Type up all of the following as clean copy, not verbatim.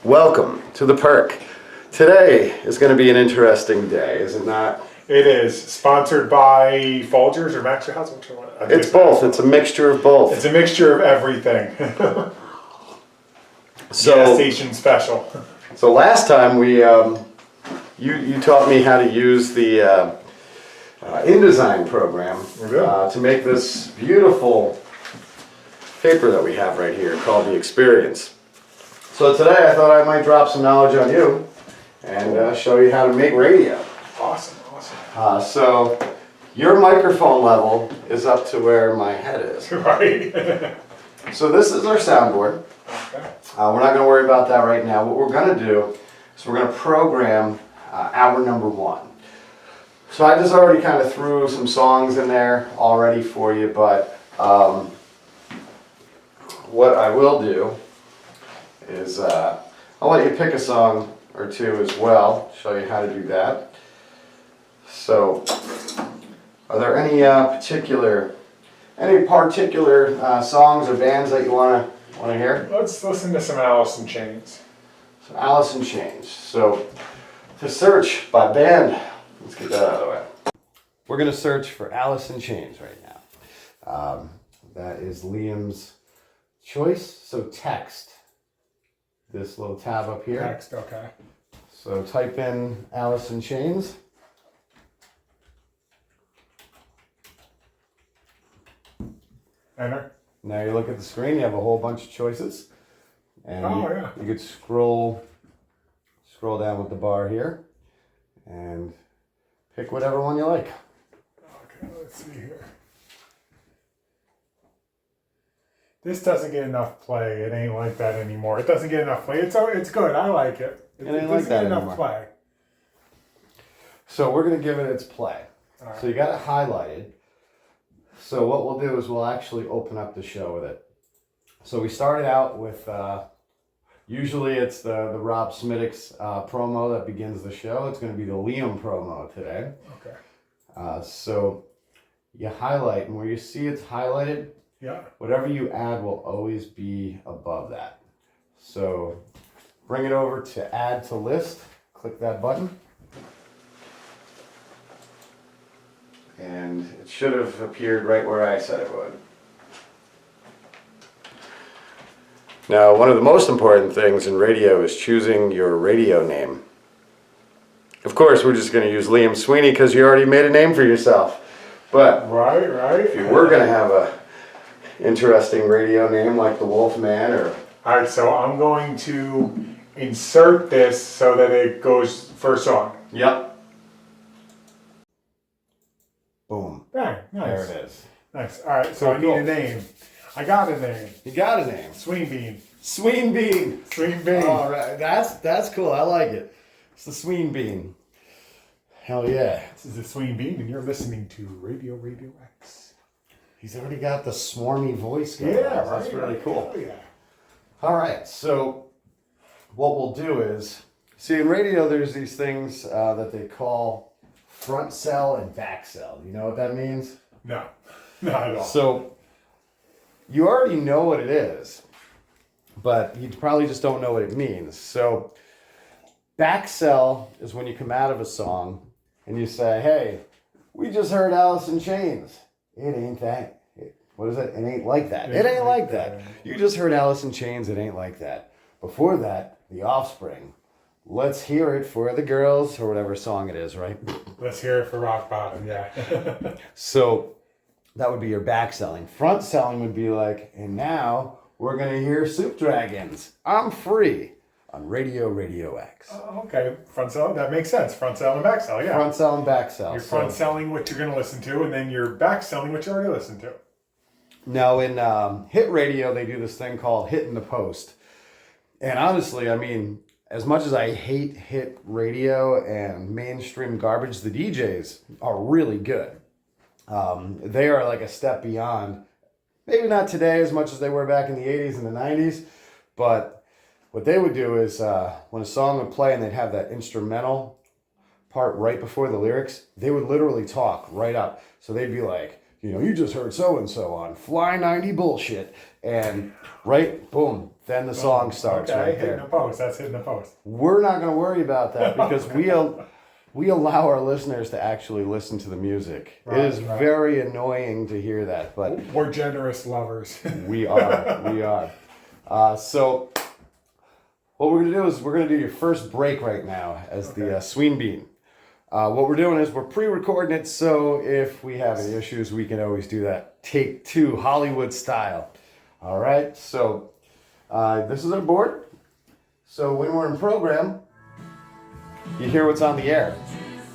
Welcome to the Perk. Today is going to be an interesting day, is it not? It is sponsored by Folgers or Max House. Which one? It's both. It's a mixture of both. It's a mixture of everything. So, gas station special. So last time you taught me how to use the InDesign program to make this beautiful paper that we have right here called the Experience. So today I thought I might drop some knowledge on you and show you how to make radio. Awesome. So your microphone level is up to where my head is. Right. So this is our soundboard. Okay. We're not going to worry about that right now. What we're going to do is we're going to program hour number 1. So I just already kind of threw some songs in there already for you, but what I will do is I'll let you pick a song or two as well, show you how to do that. So are there any particular songs or bands that you want to hear? Let's listen to some Alice in Chains. So Alice in Chains. So to search by band, let's get that out of the way. We're going to search for Alice in Chains right now. That is Liam's choice. So text this little tab up here. Text, okay. So type in Alice in Chains. Enter. Now you look at the screen, you have a whole bunch of choices. And you could scroll down with the bar here and pick whatever one you like. Okay, let's see here. This doesn't get enough play. It ain't like that anymore. It doesn't get enough play. It's good. I like it. It ain't like that anymore. Play. So we're going to give it its play. All right. So you got it highlighted. So what we'll do is we'll actually open up the show with it. So we started out with, usually it's the Rob Smittix promo that begins the show. It's going to be the Liam promo today. Okay. So you highlight, and where you see it's highlighted, whatever you add will always be above that. So bring it over to add to list, click that button. And it should have appeared right where I said it would. Now, one of the most important things in radio is choosing your radio name. Of course, we're just going to use Liam Sweeney because you already made a name for yourself. But right. if you were going to have a interesting radio name like the Wolfman or... All right, so I'm going to insert this so that it goes first song. Yep. Boom. Bang. Nice. There it is. Nice. All right, so I need a name. I got a name. You got a name. Sween Bean. Sween Bean. Sween Bean. All right, that's cool. I like it. It's the Sween Bean. Hell yeah. This is the Sween Bean, and you're listening to RadioRadioX. He's already got the swarmy voice going. Yeah, That's really cool. Oh, yeah. All right, so what we'll do is, see, in radio there's these things that they call front cell and back cell. You know what that means? No, not at all. So you already know what it is, but you probably just don't know what it means. So back cell is when you come out of a song and you say, hey, we just heard Alice in Chains. It ain't that. What is it? It ain't like that. It ain't like that. You just heard Alice in Chains. It ain't like that. Before that, The Offspring. Let's hear it for the girls, or whatever song it is, right? Let's hear it for Rock Bottom, yeah. So that would be your back selling. Front selling would be like, and now we're going to hear Soup Dragons. I'm Free on RadioRadioX. Okay, front sell, that makes sense. Front sell and back sell, yeah. Front sell and back sell. You're front selling what you're going to listen to, and then you're back selling what you already listened to. Now in hit radio, they do this thing called hitting the post. And honestly, I mean, as much as I hate hit radio and mainstream garbage, the DJs are really good. They are like a step beyond. Maybe not today as much as they were back in the 80s and the 90s, but what they would do is when a song would play and they'd have that instrumental part right before the lyrics, they would literally talk right up. So they'd be like, you know, you just heard so-and-so on Fly 90 Bullshit. And boom, then the song starts right hitting there. the post. That's hitting the post. We're not going to worry about that because we allow our listeners to actually listen to the music. It is very annoying to hear that, but we're generous lovers. we are. So what we're going to do is we're going to do your first break right now as the Sween Bean. What we're doing is we're pre-recording it, so if we have any issues, we can always do that. Take 2, Hollywood style. All right, so this is our board. So when we're in program, you hear what's on the air.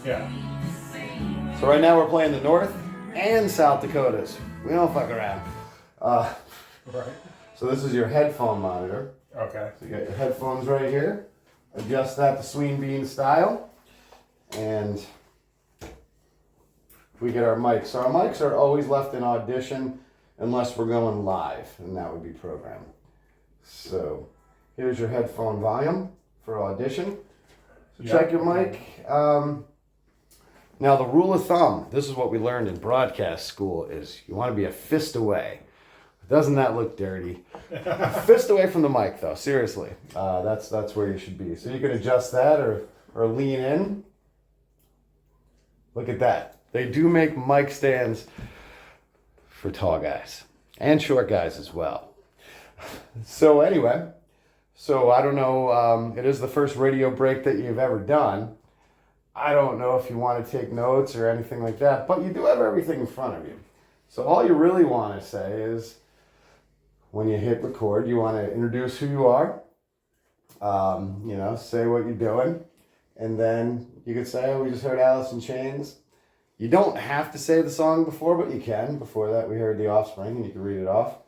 Yeah. So right now we're playing the North and South Dakotas. We don't fuck around. Right. So this is your headphone monitor. Okay. So you got your headphones right here. Adjust that to Sween Bean style. And we get our mics. So our mics are always left in Audition unless we're going live, and that would be program. So here's your headphone volume for Audition. So check your mic. Now the rule of thumb, this is what we learned in broadcast school, is you want to be a fist away. Doesn't that look dirty? A fist away from the mic though, seriously. That's where you should be. So you can adjust that or lean in. Look at that. They do make mic stands for tall guys and short guys as well. So anyway, I don't know, it is the first radio break that you've ever done. I don't know if you want to take notes or anything like that, but you do have everything in front of you. So all you really want to say is, when you hit record, you want to introduce who you are, say what you're doing, and then you could say, we just heard Alice in Chains. You don't have to say the song before, but you can. Before that, we heard The Offspring, and you can read it off.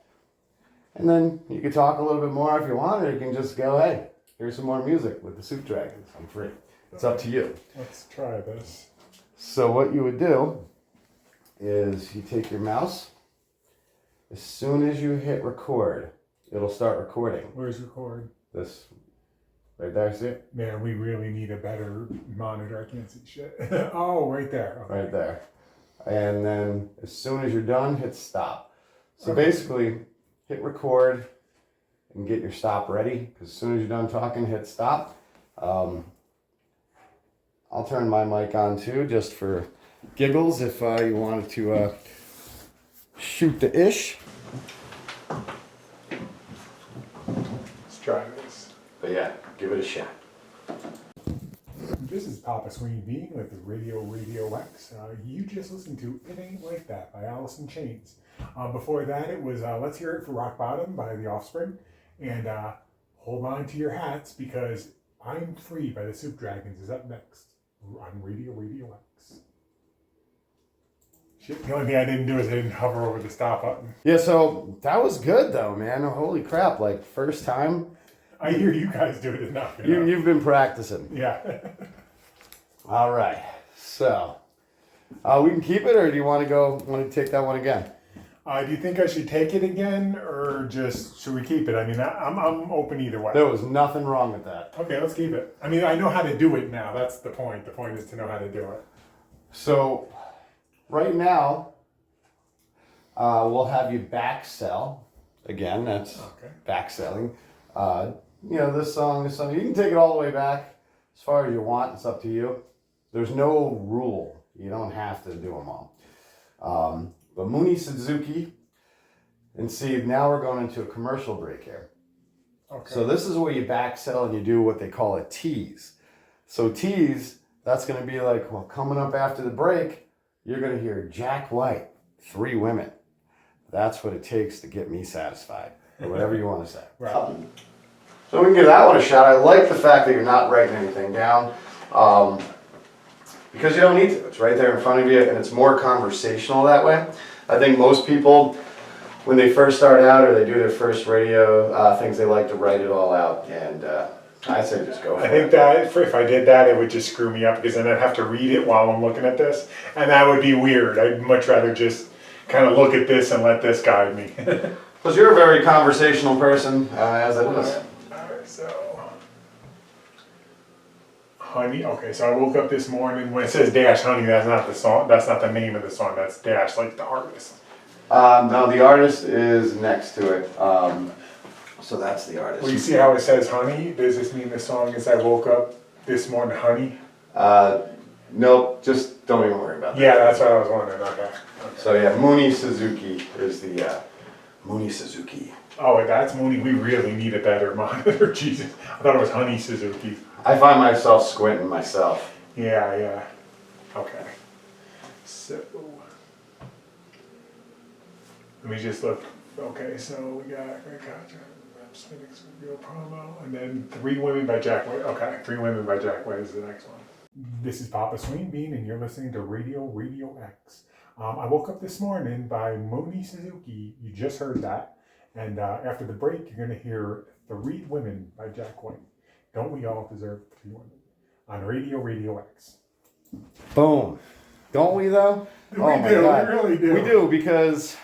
And then you can talk a little bit more if you want, or you can just go, hey, here's some more music with the Soup Dragons. I'm free. It's up to you. Let's try this. So what you would do is you take your mouse. As soon as you hit record, it'll start recording. Where's record? This, right there, see it? Man, we really need a better monitor. I can't see shit. Oh, right there. Okay. Right there. And then as soon as you're done, hit stop. So basically, hit record and get your stop ready. Because as soon as you're done talking, hit stop. I'll turn my mic on too, just for giggles, if you wanted to shoot the ish. Let's try this. But yeah, give it a shot. This is Papa Sweeney Bean with RadioRadioX. You just listened to It Ain't Like That by Alice in Chains. Before that, it was Let's Hear It for Rock Bottom by The Offspring. And hold on to your hats, because I'm Free by the Soup Dragons is up next on RadioRadioX. Shit, the only thing I didn't do is I didn't hover over the stop button. Yeah, so that was good though, man. Holy crap, like first time. I hear you guys do it enough. You've been practicing. Yeah. All right, so we can keep it, or do you want to take that one again? Do you think I should take it again, or just should we keep it? I mean, I'm open either way. There was nothing wrong with that. Okay, let's keep it. I mean, I know how to do it now. That's the point. The point is to know how to do it. So right now, we'll have you back sell. Again, that's back selling. This song. You can take it all the way back as far as you want. It's up to you. There's no rule. You don't have to do them all. But Muni Suzuki, and see, now we're going into a commercial break here. Okay. So this is where you back sell and you do what they call a tease. So tease, that's going to be like, well, coming up after the break, you're going to hear Jack White, 3 Women. That's what it takes to get me satisfied, or whatever you want to say. Right. So we can give that one a shot. I like the fact that you're not writing anything down. Because you don't need to. It's right there in front of you, and it's more conversational that way. I think most people, when they first start out or they do their first radio things, they like to write it all out. And I say just go for it. I think that if I did that, it would just screw me up, because then I'd have to read it while I'm looking at this, and that would be weird. I'd much rather just kind of look at this and let this guide me. Because you're a very conversational person, as it is. Alright, so... Honey, okay, so I woke up this morning, when it says Dash Honey, that's not the song, that's not the name of the song, that's Dash, like the artist. No, the artist is next to it. So that's the artist. Well, you see how it says honey? Does this mean the song is I woke up this morning honey? Nope, just don't even worry about that. Yeah, that's what I was wondering. Okay. So yeah, Mooney Suzuki is the Mooney Suzuki. Oh, that's Mooney. We really need a better monitor. Jesus. I thought it was Honey Suzuki. I find myself squinting myself. Yeah. Okay. So, let me just look. Okay, so we got Rob Smittix real promo, and then Three Women by Jack White. Okay, Three Women by Jack White is the next one. This is Papa Swing Bean, and you're listening to RadioRadioX. I woke up this morning by Mooney Suzuki. You just heard that. And after the break, you're going to hear Three Women by Jack White. Don't we all deserve three women? On RadioRadioX. Boom. Don't we though? We really do. We do, because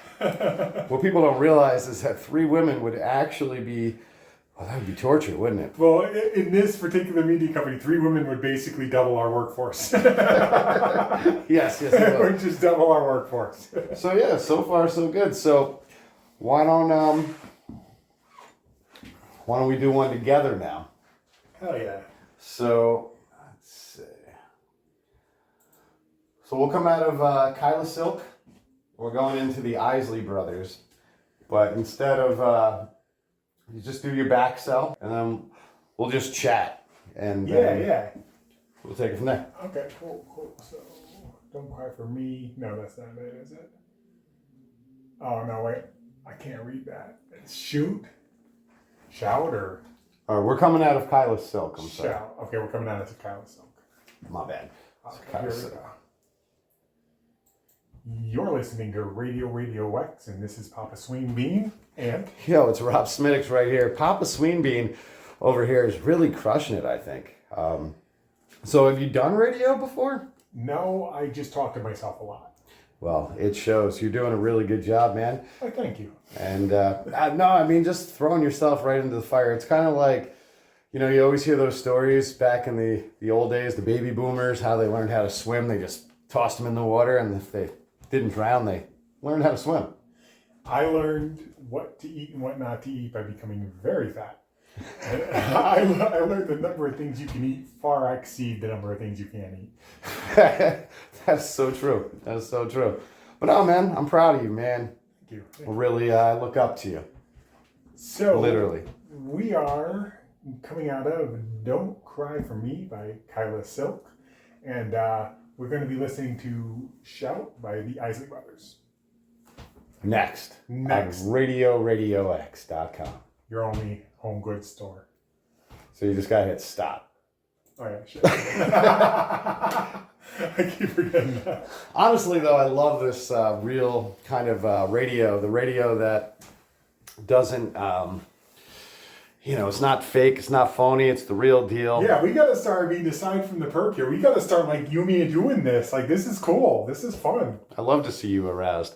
what people don't realize is that three women would actually be, well, that would be torture, wouldn't it? Well, in this particular media company, three women would basically double our workforce. Yes. It would just double our workforce. So yeah, so far so good. So why don't we do one together now? Hell yeah. So let's see. So we'll come out of Kyla Silk. We're going into the Isley Brothers, but instead of you just do your back cell, and then we'll just chat, and Yeah. We'll take it from there. Okay, cool. So, Don't Cry for Me. No, that's not it, is it? Oh no, wait. I can't read that. It's shoot, shout, or All right, we're coming out of Kyla Silk. I'm sorry. shout. Okay, we're coming out of Kyla Silk. My bad. Okay, Kyla here we Silk. go. You're listening to RadioRadioX, and this is Papa Swing Bean, and Yo, it's Rob Smittix right here. Papa Sweenbean over here is really crushing it, I think. So have you done radio before? no, I just talk to myself a lot. Well, it shows. You're doing a really good job, man. Oh, thank you. And no, I mean, just throwing yourself right into the fire. It's kind of like, you always hear those stories back in the old days, the baby boomers, how they learned how to swim. They just tossed them in the water, and if they didn't drown, they learned how to swim. I learned what to eat and what not to eat by becoming very fat. And I learned the number of things you can eat far exceed the number of things you can't eat. That's so true. That's so true. But no, man, I'm proud of you, man. Thank you. I really look up to you. So Literally. we are coming out of Don't Cry for Me by Kyla Silk. And we're going to be listening to Shout by the Isley Brothers. Next. Next. On RadioRadioX.com. Your only home goods store. So you just gotta hit stop. Oh yeah, shit. I keep forgetting that. Honestly, though, I love this real kind of radio. The radio that doesn't, it's not fake, it's not phony, it's the real deal. Yeah, we gotta start, aside from the Perk here, we gotta start like you and me doing this. Like, this is cool. This is fun. I love to see you aroused.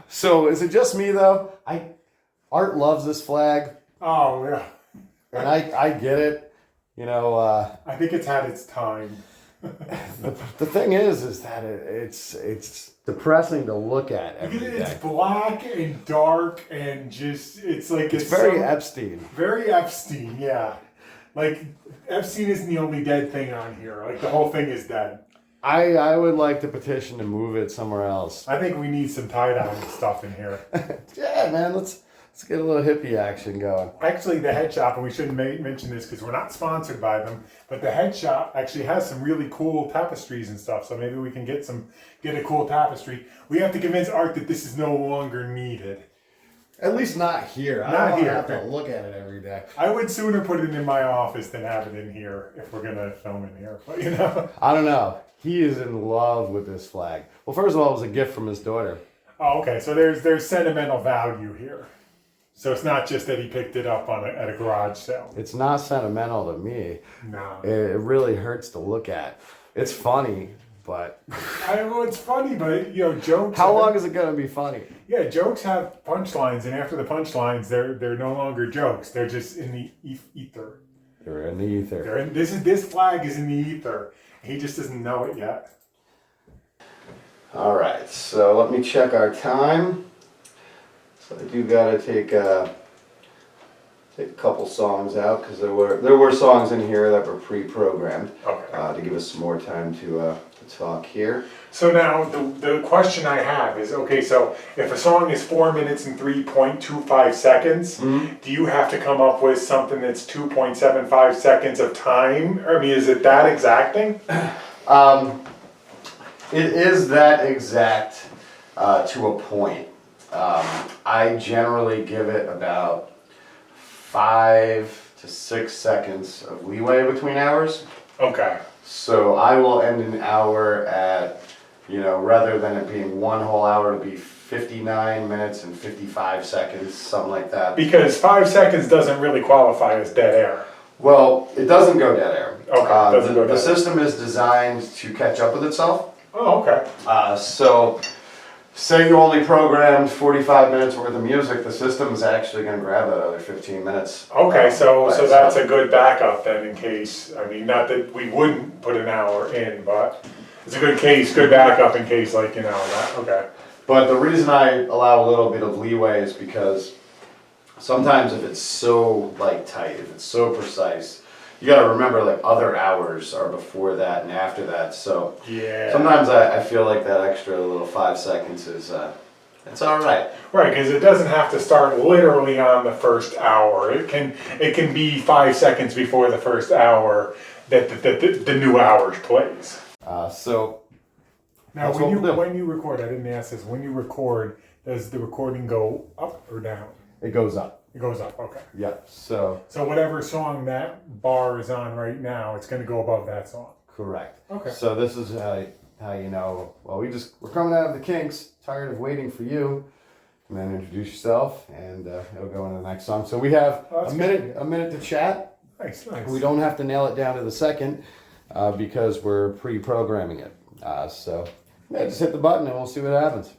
So, is it just me, though? Art loves this flag, Oh yeah. and I get it. I think it's had its time. The thing is that it's depressing to look at every day. It's black and dark and just it's Very Epstein. Very Epstein, yeah. Like Epstein isn't the only dead thing on here. Like the whole thing is dead. I would like to petition to move it somewhere else. I think we need some tie-dye stuff in here. Yeah, man, let's get a little hippie action going. Actually, the head shop, and we shouldn't mention this because we're not sponsored by them, but the head shop actually has some really cool tapestries and stuff. So maybe we can get a cool tapestry. We have to convince Art that this is no longer needed. At least not here. I don't want to have to look at it every day. I would sooner put it in my office than have it in here if we're gonna film in here. But I don't know. He is in love with this flag. Well, first of all, it was a gift from his daughter. Oh, okay. So there's sentimental value here. So it's not just that he picked it up at a garage sale. It's not sentimental to me. No. It really hurts to look at. It's funny, but It's funny, but jokes. how long is it gonna be funny? Yeah, jokes have punchlines, and after the punchlines, they're no longer jokes. They're just in the ether. They're in the ether. This flag is in the ether. He just doesn't know it yet. All right, so let me check our time. So I do gotta take a couple songs out because there were songs in here that were pre-programmed to give us some more time to talk here. So now the question I have is, okay, so if a song is 4 minutes and 3.25 seconds, do you have to come up with something that's 2.75 seconds of time? I mean, is it that exacting? It is that exact to a point. I generally give it about 5 to 6 seconds of leeway between hours. Okay. So I will end an hour at, rather than it being one whole hour, to be 59 minutes and 55 seconds, something like that. Because 5 seconds doesn't really qualify as dead air. Well, it doesn't go dead air. Okay. The system is designed to catch up with itself. Oh, okay. So say you only programmed 45 minutes worth of music, the system is actually going to grab that other 15 minutes. Okay, so that's a good backup then in case, I mean, not that we wouldn't put an hour in, but it's a good backup in case, like, that, okay. But the reason I allow a little bit of leeway is because sometimes if it's so tight, if it's so precise, you got to remember other hours are before that and after that. So yeah, sometimes I feel like that extra little 5 seconds is it's all right. Right, because it doesn't have to start literally on the first hour. It can be 5 seconds before the first hour that the new hours plays. So now when you record, I didn't ask this. When you record, does the recording go up or down? It goes up. It goes up, okay. Yep. So whatever song that bar is on right now, it's going to go above that song. Correct. Okay. So this is how you know. Well, we're coming out of the Kinks. Tired of waiting for you. And then introduce yourself, and it'll go into the next song. So we have a minute to chat. Nice. We don't have to nail it down to the second because we're pre-programming it. So just hit the button and we'll see what happens.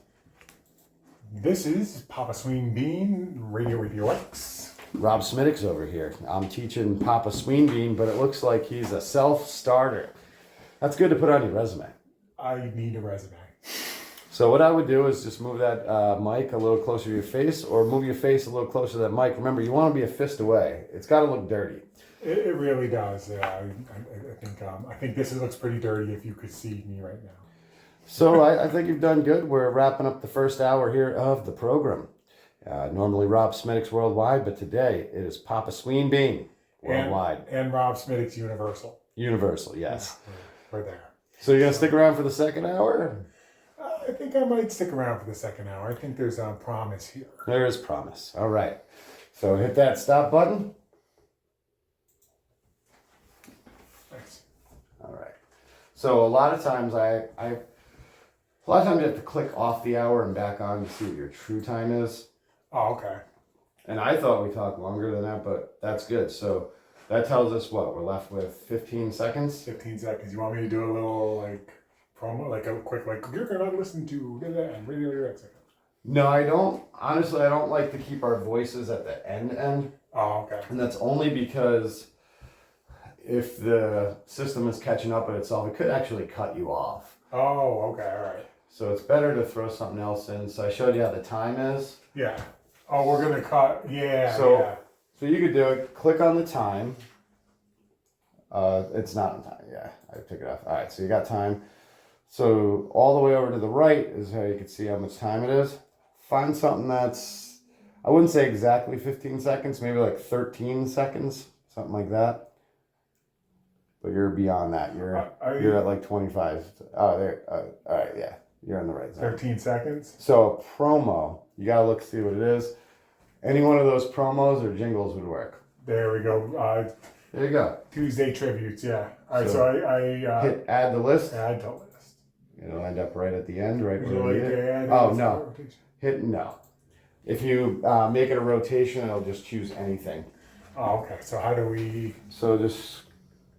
This is Papa Sween Bean, RadioRadioX. Rob Smittix over here. I'm teaching Papa Sween Bean, but it looks like he's a self-starter. That's good to put on your resume. I need a resume. So what I would do is just move that mic a little closer to your face, or move your face a little closer to that mic. Remember, you want to be a fist away. It's got to look dirty. It really does. I think this looks pretty dirty if you could see me right now. So I think you've done good. We're wrapping up the first hour here of the program. Normally Rob Smittix Worldwide, but today it is Papa Sween Bean Worldwide. And Rob Smittix Universal. Universal, yes. Yeah, we're there. So you're going to stick around for the second hour? I think I might stick around for the second hour. I think there's a promise here. There is promise. All right. So hit that stop button. Thanks. All right. So a lot of times you have to click off the hour and back on to see what your true time is. Oh, okay. And I thought we talked longer than that, but that's good. So that tells us what? We're left with 15 seconds? 15 seconds. You want me to do a little, promo? A quick, you're going to listen to RadioRadioX. No, I don't. Honestly, I don't like to keep our voices at the end. Oh, okay. And that's only because if the system is catching up with itself, it could actually cut you off. Oh, okay. All right. So it's better to throw something else in. So I showed you how the time is. Yeah. Oh, we're going to cut. Yeah. So you could do it. Click on the time. It's not on time. Yeah, I took it off. All right, so you got time. So all the way over to the right is how you can see how much time it is. Find something that's, I wouldn't say exactly 15 seconds, maybe 13 seconds, something like that. But you're beyond that. You're at 25. Oh, there. All right, yeah. You're in the right zone. 13 seconds. So promo, you gotta look see what it is. Any one of those promos or jingles would work. There we go. There you go. Tuesday tributes, yeah. All right, so I hit add to list. Add to list. It'll end up right at the end, right where we need it. Oh no, hit no. If you make it a rotation, it'll just choose anything. Oh, okay. So how do we? So just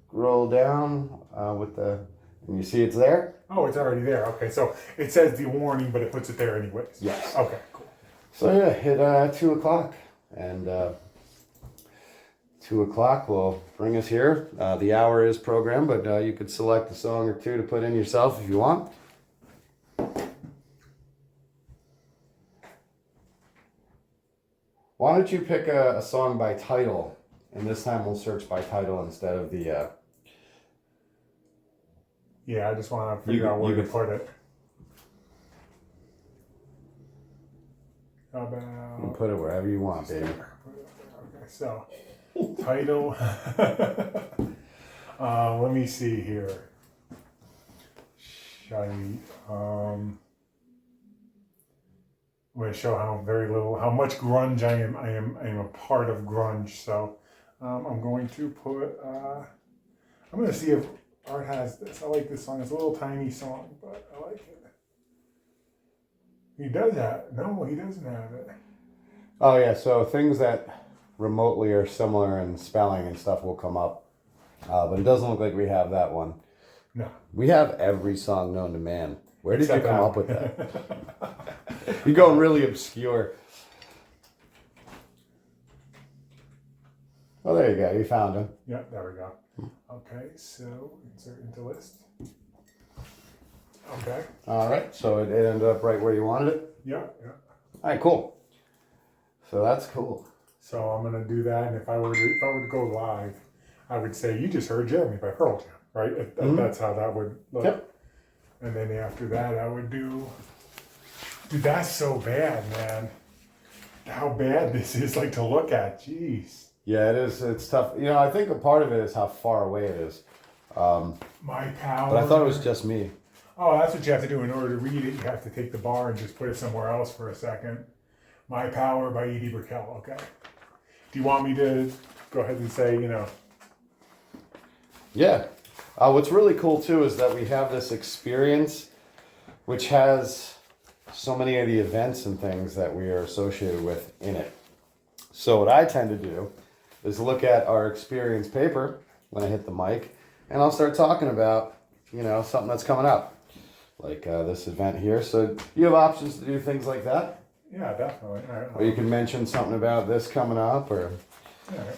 scroll down with the. And you see it's there? Oh, it's already there. Okay, so it says the warning, but it puts it there anyways. Yes. Okay, cool. So yeah, hit 2 o'clock. And 2 o'clock will bring us here. The hour is programmed, but you could select a song or two to put in yourself if you want. Why don't you pick a song by title, and this time we'll search by title instead of the. Yeah, I just want to figure out where to put it. How about... You put it wherever you want, baby. Okay, so title. Let me see here. I'm going to show how much grunge I am a part of grunge. So I'm going to put. I'm going to see if Art has this. I like this song. It's a little tiny song, but I like it. He does have. No, he doesn't have it. Oh yeah, so things that remotely are similar in spelling and stuff will come up, but it doesn't look like we have that one. No. We have every song known to man. Where did Except you come that up with that? You're going really obscure. Oh, there you go. You found him. Yeah, there we go. Okay, so insert into list. Okay. All right, so it ended up right where you wanted it? Yeah. All right, cool. So that's cool. So I'm gonna do that, and if I were to go live, I would say you just heard Jeremy by Pearl Jam, right? That's how that would look. Yep. And then after that, I would do. Dude, that's so bad, man. How bad this is, like, to look at. Jeez. Yeah, it is. It's tough. You know, I think a part of it is how far away it is. My Power. But I thought it was just me. Oh, that's what you have to do in order to read it. You have to take the bar and just put it somewhere else for a second. My Power by Edie Brickell. Okay. Do you want me to go ahead and say, Yeah. What's really cool, too, is that we have this experience which has so many of the events and things that we are associated with in it. So what I tend to do is look at our experience paper when I hit the mic, and I'll start talking about, something that's coming up, like this event here. So you have options to do things like that? Yeah, definitely. All right. Or you can mention something about this coming up, or All right.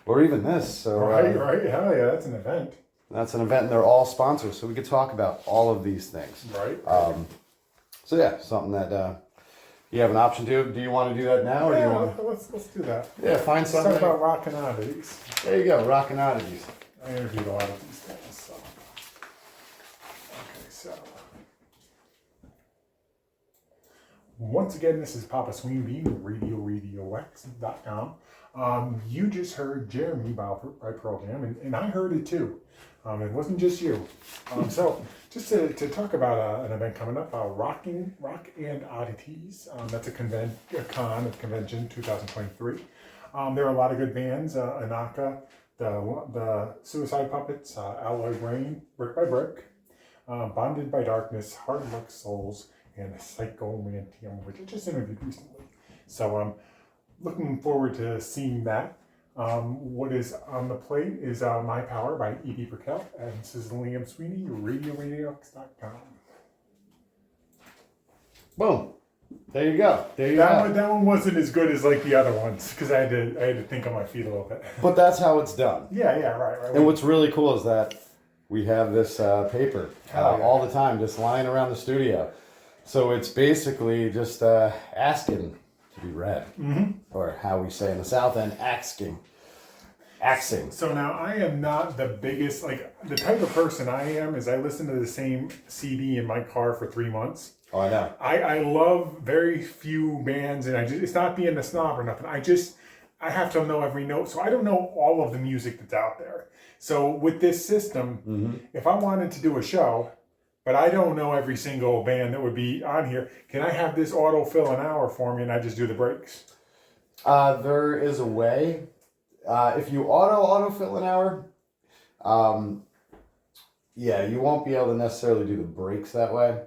or even this. So Right. Hell yeah, that's an event. That's an event, and they're all sponsors, so we could talk about all of these things. Right. So yeah, something that you have an option to. Do you want to do that now, or do you want? Let's do that. Yeah, find Let's something. talk about rockin' oddities. There you go, rockin' oddities. I interviewed a lot of these things, so. Okay, so. Once again, this is Papa Sweenbean, RadioRadioX.com. You just heard Jeremy by Pearl Jam, and I heard it too. It wasn't just you. So, just to talk about an event coming up, Rock and Oddities. That's a convention 2023. There are a lot of good bands, Anaka, the Suicide Puppets, Alloy Brain, Brick by Brick, Bonded by Darkness, Hard Luck Souls, and Psychomantium, which I just interviewed recently. So I'm looking forward to seeing that. What is on the plate is My Power by Edie Brickell, and this is Liam Sweeney, RadioRadioX.com. Boom. There you go. That one wasn't as good as like the other ones because I had to think on my feet a little bit. But that's how it's done. Yeah, right. And what's really cool is that we have this paper all the time, just lying around the studio. So it's basically just asking to be read, or how we say in the South End, axing. So now I am not the biggest, like the type of person I am is I listen to the same CD in my car for 3 months. Oh, I know. I love very few bands, and it's not being a snob or nothing. I have to know every note, so I don't know all of the music that's out there. So with this system, if I wanted to do a show, but I don't know every single band that would be on here, can I have this autofill an hour for me and I just do the breaks? There is a way. If you autofill an hour, you won't be able to necessarily do the breaks that way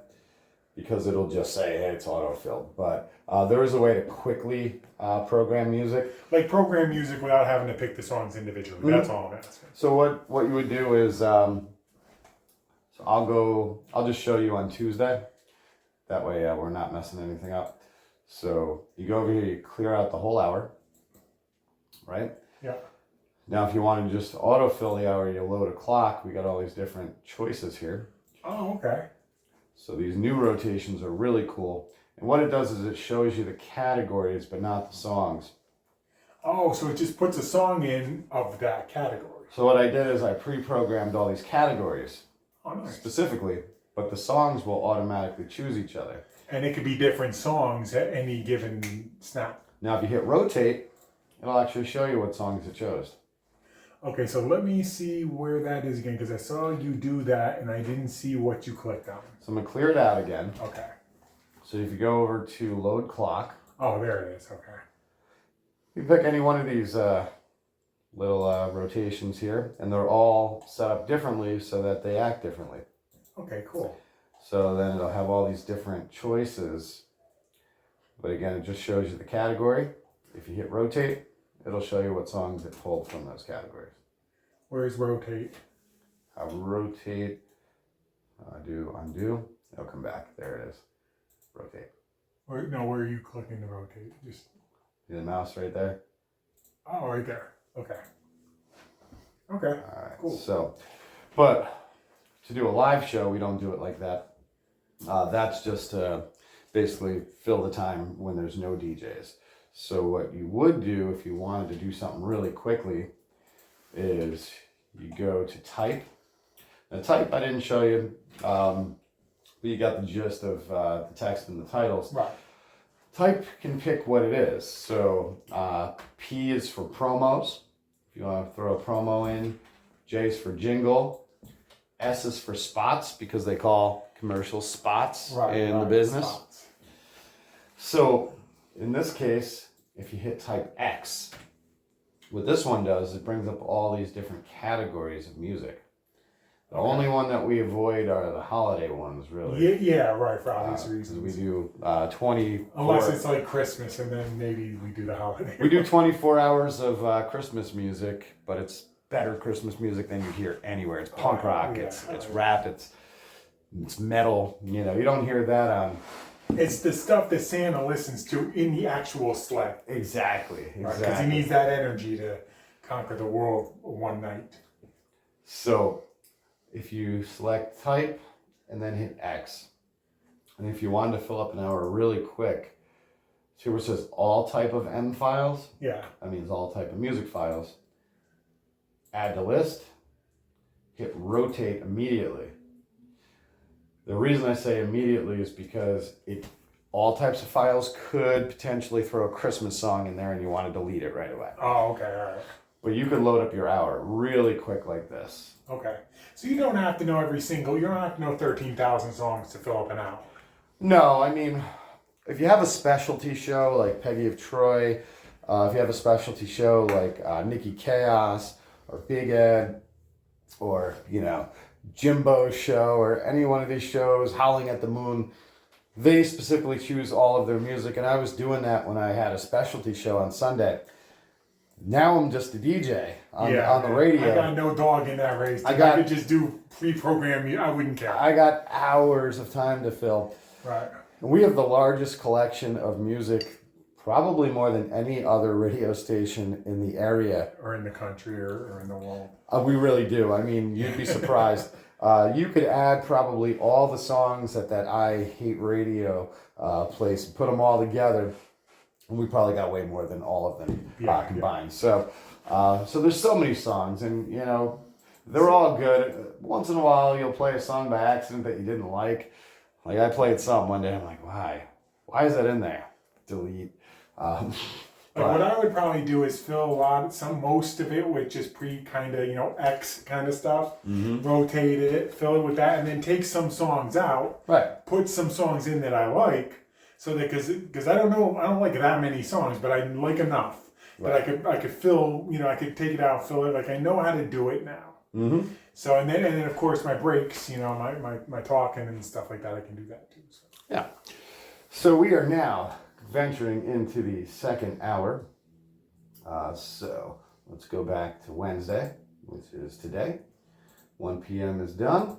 because it'll just say, hey, it's autofilled. But there is a way to quickly program music. Like program music without having to pick the songs individually. That's all I'm asking. So what you would do is, I'll just show you on Tuesday. That way we're not messing anything up. So you go over here, you clear out the whole hour, right? Yeah. Now, if you want to just autofill the hour, you load a clock. We got all these different choices here. Oh, okay. So these new rotations are really cool. And what it does is it shows you the categories, but not the songs. Oh, so it just puts a song in of that category. So what I did is I pre-programmed all these categories Oh, nice. specifically, but the songs will automatically choose each other. And it could be different songs at any given snap. Now, if you hit rotate, it'll actually show you what songs it chose. Okay, so let me see where that is again, because I saw you do that and I didn't see what you clicked on. So I'm going to clear it out again. Okay. So if you go over to load clock. Oh, there it is. Okay. You pick any one of these little rotations here, and they're all set up differently so that they act differently. Okay, cool. So then it'll have all these different choices. But again, it just shows you the category. If you hit rotate, it'll show you what songs it pulled from those categories. Where's rotate? I rotate, do undo, it'll come back. There it is. Rotate. Where are you clicking to rotate? Just See the mouse right there? oh, right there. Okay. Okay. All right. Cool. So, but to do a live show, we don't do it like that. That's just to basically fill the time when there's no DJs. So what you would do if you wanted to do something really quickly is you go to type. Now type I didn't show you, but you got the gist of the text and the titles. Right. Type can pick what it is. So P is for promos. If you want to throw a promo in. J is for jingle. S is for spots because they call commercials spots in the business. Spots. So in this case, if you hit type X, what this one does, it brings up all these different categories of music. The only one that we avoid are the holiday ones, really. Yeah, right, for obvious reasons. We do 24... Unless it's like Christmas, and then maybe we do the holiday. We do 24 hours of Christmas music, but it's better Christmas music than you hear anywhere. It's punk rock, it's rap, it's metal. You know, you don't hear that on... It's the stuff that Santa listens to in the actual sleigh. Exactly. Because he needs that energy to conquer the world one night. So if you select type and then hit X, and if you wanted to fill up an hour really quick, see where it says all type of M files? Yeah. That means all type of music files. Add to list, hit rotate immediately. The reason I say immediately is because all types of files could potentially throw a Christmas song in there and you want to delete it right away. Oh, okay, all right. But you could load up your hour really quick like this. Okay. So you don't have to know you don't have to know 13,000 songs to fill up an hour. No, I mean, if you have a specialty show like Peggy of Troy, if you have a specialty show like Nikki Chaos or Big Ed or, you know, Jimbo's show or any one of these shows, Howling at the Moon, they specifically choose all of their music. And I was doing that when I had a specialty show on Sunday. Now I'm just a DJ on the radio. I got no dog in that race. I could just do pre-program. I wouldn't care. I got hours of time to fill. Right. And we have the largest collection of music, probably more than any other radio station in the area. Or in the country or in the world. We really do. I mean, you'd be surprised. You could add probably all the songs that I Hate Radio plays, put them all together. And we probably got way more than all of them combined. Yeah. So there's so many songs, and you know, they're all good. Once in a while, you'll play a song by accident that you didn't like. Like I played something one day, I'm like, why? Why is that in there? Delete. What I would probably do is fill most of it with just X kind of stuff. Mm-hmm. Rotate it, fill it with that, and then take some songs out. Right. Put some songs in that I like. So that because I don't like that many songs, but I like enough. Right. But I could fill, I could take it out, fill it. Like I know how to do it now. Mm-hmm. So and then of course my breaks, my talking and stuff like that, I can do that too. So. Yeah. So we are now venturing into the second hour. So let's go back to Wednesday, which is today. 1 p.m. is done,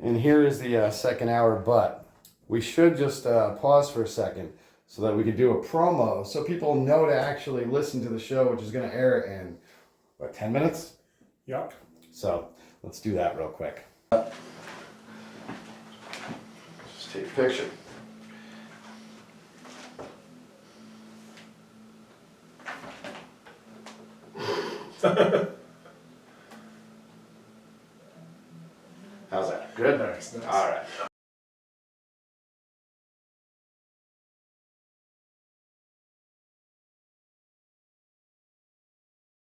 and here is the second hour, but. We should just pause for a second so that we could do a promo so people know to actually listen to the show, which is going to air in, 10 minutes? Yep. So let's do that real quick. Just take a picture. How's that? Good? Nice, nice. All right.